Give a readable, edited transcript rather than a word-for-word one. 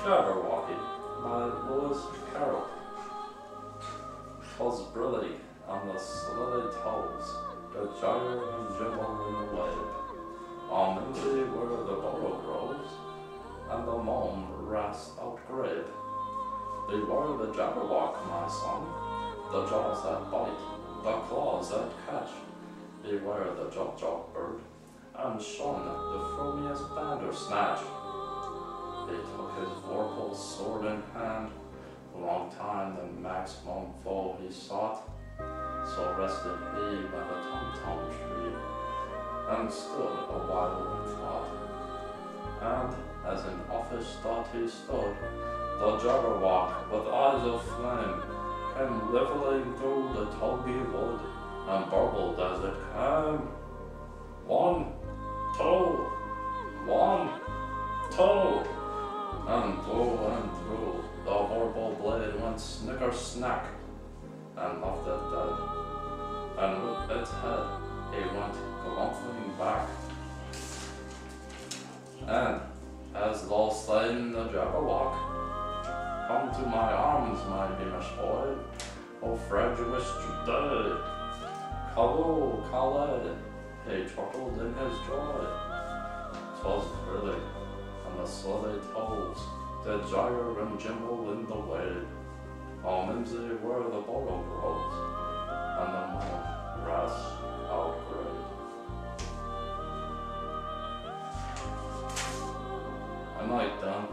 Jabberwocky by Lewis Carroll. 'Twas brillig on the slithy toes, the gyre and gibble in the wave. On Mindy where the burrow grows, and the mome rest out grape. Beware the Jabberwock, my son, the jaws that bite, the claws that catch. Beware the jop bird, and shun the frumious bandersnatch. He took his vorpal sword in hand, long time the maximum foe he sought. So rested he by the tom-tom tree, and stood a while in thought. And as in office thought he stood, the Jabberwock with eyes of flame came leveling through the tulgey wood, and burbled as it came. 1, 2, 1, 2. And through, the horrible blade went snicker-snack, and left it dead. And with its head, he went galumphing back. And, as thou slain the Jabberwock, come to my arms, my beamish boy, O fragilest day. Calloo, Calais, he chuckled in his joy. 'Twas brillig on the slithy toes, the gyre and gimble in the wave. On Mimsy where the burrow grows, and the mome rests out grave. I might done.